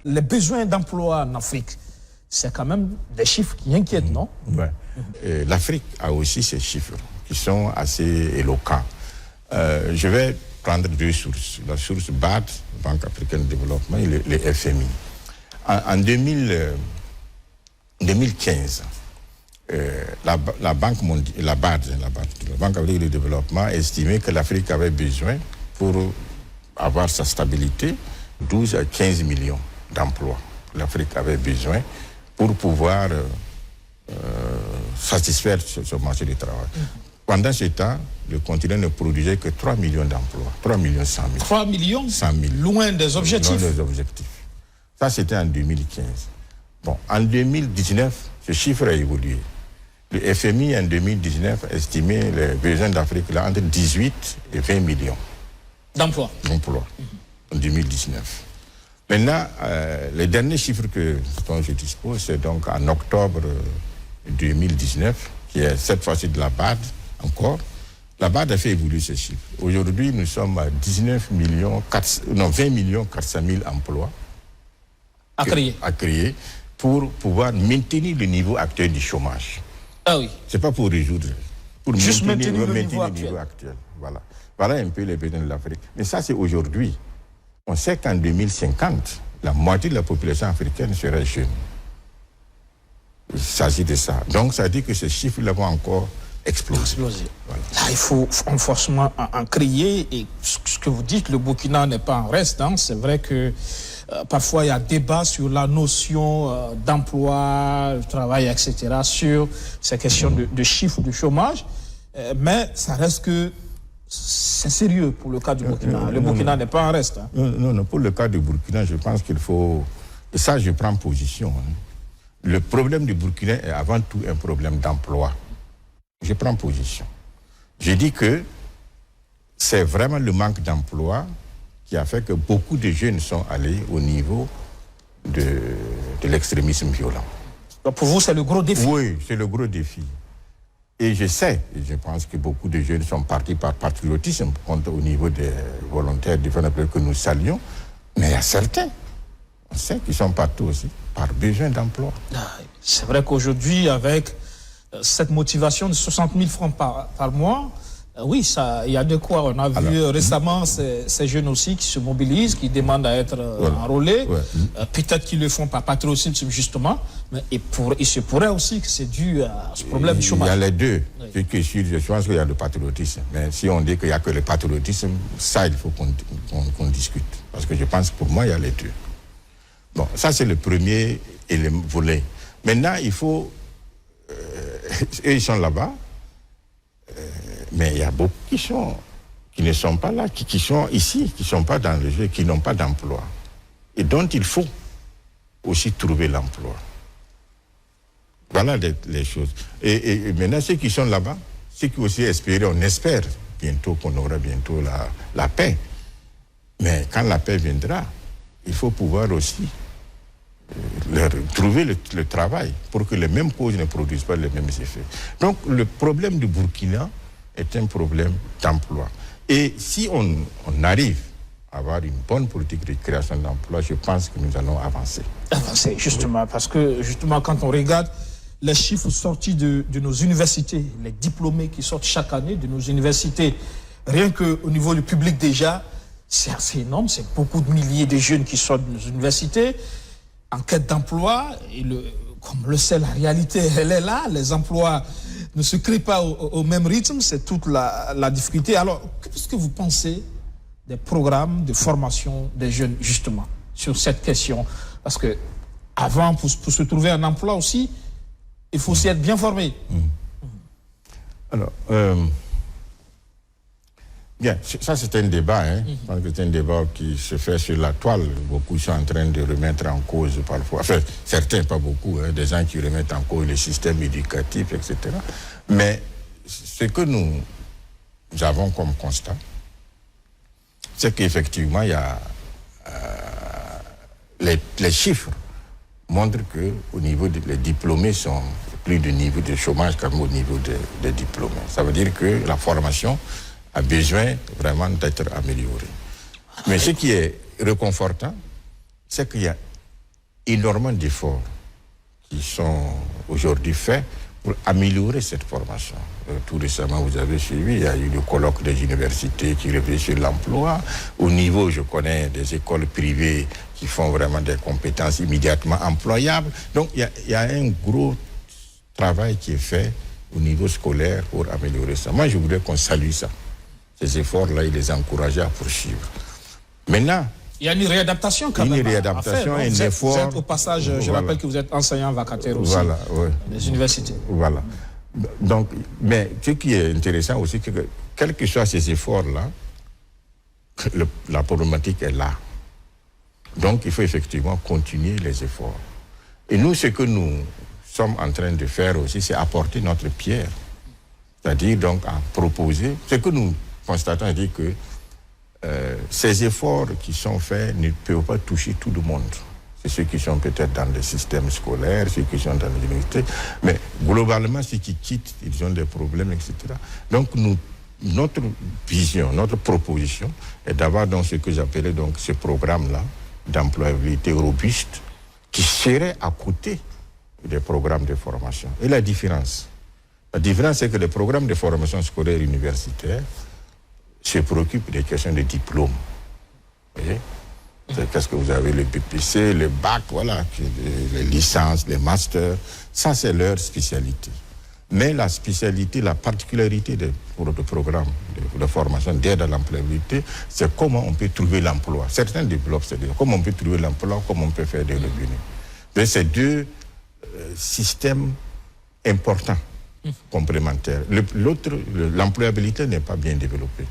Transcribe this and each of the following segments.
Les besoins d'emploi en Afrique, c'est quand même des chiffres qui inquiètent, non? Ouais. L'Afrique a aussi ces chiffres qui sont assez éloquents. Je vais prendre deux sources. La source BAD, Banque africaine de développement, et le FMI. En 2015, la Banque mondiale, la BAD, la Banque africaine de développement, a estimé que l'Afrique avait besoin, pour avoir sa stabilité, 12 à 15 millions d'emplois. L'Afrique avait besoin pour pouvoir satisfaire ce marché du travail. Pendant ce temps, le continent ne produisait que 3 millions d'emplois, 3 millions 100 000. 3 millions 100 000. Loin des objectifs. Loin des objectifs. Ça, c'était en 2015. Bon, en 2019, ce chiffre a évolué. Le FMI, en 2019, estimait les besoins d'Afrique là, entre 18 et 20 millions d'emplois. En 2019. Maintenant, les derniers chiffres dont je dispose, c'est donc en octobre 2019, qui est cette fois-ci de la BAD encore. La BAD a fait évoluer ces chiffres. Aujourd'hui, nous sommes à 20 millions 400 000 emplois à créer pour pouvoir maintenir le niveau actuel du chômage. Ah oui. C'est pas pour résoudre, pour juste maintenir le niveau actuel. Voilà. Voilà un peu les besoins de l'Afrique. Mais ça, c'est aujourd'hui. On sait qu'en 2050, la moitié de la population africaine serait jeune. Il s'agit de ça. Donc, ça dit que ces chiffres-là vont encore exploser. Voilà. Là, il faut forcément en créer. Et ce que vous dites, le Burkina n'est pas en reste. Hein. C'est vrai que parfois, il y a débat sur la notion d'emploi, de travail, etc., sur ces questions de chiffres, de chômage. Mais ça reste que c'est sérieux pour le cas du Burkina. Le Burkina n'est pas en reste. Hein. Non, pour le cas du Burkina, je pense qu'il faut... Et ça, je prends position. Hein. Le problème du Burkina est avant tout un problème d'emploi. Je prends position. Je dis que c'est vraiment le manque d'emploi qui a fait que beaucoup de jeunes sont allés au niveau de l'extrémisme violent. Donc pour vous, c'est le gros défi? Oui, c'est le gros défi. Et je sais, et je pense que beaucoup de jeunes sont partis par patriotisme au niveau des volontaires différents que nous saluons, mais il y a certains, on sait qu'ils sont partis aussi par besoin d'emploi. C'est vrai qu'aujourd'hui, avec cette motivation de 60 000 francs par mois, oui, il y a de quoi. On a vu récemment ces jeunes aussi qui se mobilisent, qui demandent à être enrôlés. Ouais. Peut-être qu'ils le font par patriotisme, justement, mais il se pourrait aussi que c'est dû à ce problème du chômage. Il y a les deux. Oui. Je pense qu'il y a le patriotisme. Mais si on dit qu'il n'y a que le patriotisme, ça, il faut qu'on discute. Parce que je pense que pour moi, il y a les deux. Bon, ça, c'est le premier volet. Maintenant, il faut... eux, ils sont là-bas. Mais il y a beaucoup qui ne sont pas là, qui sont ici, qui ne sont pas dans le jeu, qui n'ont pas d'emploi. Et dont il faut aussi trouver l'emploi. Voilà les choses. Et maintenant, ceux qui sont là-bas, ceux qui aussi espèrent, on espère bientôt qu'on aura bientôt la paix. Mais quand la paix viendra, il faut pouvoir aussi trouver le travail pour que les mêmes causes ne produisent pas les mêmes effets. Donc, le problème du Burkina est un problème d'emploi. Et si on arrive à avoir une bonne politique de création d'emplois, je pense que nous allons avancer. Avancer, justement, parce que justement, quand on regarde les chiffres sortis de nos universités, les diplômés qui sortent chaque année de nos universités, rien qu'au niveau du public déjà, c'est assez énorme, c'est beaucoup de milliers de jeunes qui sortent de nos universités en quête d'emploi, et comme le sait la réalité, elle est là, les emplois ne se créent pas au même rythme, c'est toute la difficulté. Alors, qu'est-ce que vous pensez des programmes de formation des jeunes, justement, sur cette question? Parce que avant, pour se trouver un emploi aussi, il faut aussi être bien formé. Alors, bien, ça c'est un débat, hein. Je pense que c'est un débat qui se fait sur la toile. Beaucoup sont en train de remettre en cause parfois, enfin certains, pas beaucoup, hein, des gens qui remettent en cause le système éducatif, etc. Mais ce que nous avons comme constat, c'est qu'effectivement, il y a les chiffres montrent qu'au niveau des diplômés sont plus de niveau de chômage qu'au niveau des diplômés. Ça veut dire que la formation a besoin vraiment d'être améliorée. Mais ce qui est réconfortant, c'est qu'il y a énormément d'efforts qui sont aujourd'hui faits pour améliorer cette formation. Tout récemment, vous avez suivi, il y a eu le colloque des universités qui réfléchit sur l'emploi. Au niveau, je connais des écoles privées qui font vraiment des compétences immédiatement employables. Donc, il y a un gros travail qui est fait au niveau scolaire pour améliorer ça. Moi, je voudrais qu'on salue ça. Ces efforts-là, il les encourage à poursuivre. Maintenant, il y a une réadaptation quand même. Une réadaptation, un effort. Vous êtes au passage, je rappelle que vous êtes enseignant vacataire aussi. Voilà, oui. Des universités. Voilà. Donc, mais ce qui est intéressant aussi, c'est que quels que soient ces efforts-là, la problématique est là. Donc, il faut effectivement continuer les efforts. Et nous, ce que nous sommes en train de faire aussi, c'est apporter notre pierre. C'est-à-dire, donc, à proposer. Ce que nous constatons, c'est que ces efforts qui sont faits ne peuvent pas toucher tout le monde. C'est ceux qui sont peut-être dans les systèmes scolaires, ceux qui sont dans les universités. Mais globalement, ceux qui quittent, ils ont des problèmes, etc. Donc, notre vision, notre proposition est d'avoir donc ce que j'appelais donc ce programme-là d'employabilité robuste qui serait à côté des programmes de formation. Et la différence, c'est que les programmes de formation scolaire universitaire se préoccupent des questions de diplôme. Vous voyez ? Qu'est-ce que vous avez, le BPC, le bac, voilà, les licences, les masters, ça c'est leur spécialité. Mais la spécialité, la particularité des programmes de formation d'aide à l'employabilité, c'est comment on peut trouver l'emploi. Certains développent, c'est-à-dire comment on peut trouver l'emploi, comment on peut faire des revenus. Mais c'est deux systèmes importants, complémentaires. L'employabilité n'est pas bien développée.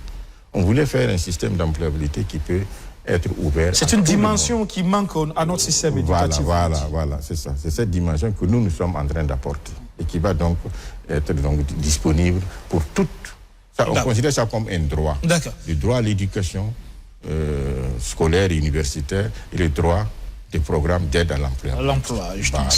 On voulait faire un système d'employabilité qui peut être ouvert. C'est une dimension qui manque à notre système éducatif. Voilà, c'est ça. C'est cette dimension que nous sommes en train d'apporter et qui va donc être donc disponible pour toutes. On considère ça comme un droit. D'accord. Le droit à l'éducation scolaire et universitaire et le droit des programmes d'aide à l'emploi. L'emploi, justement.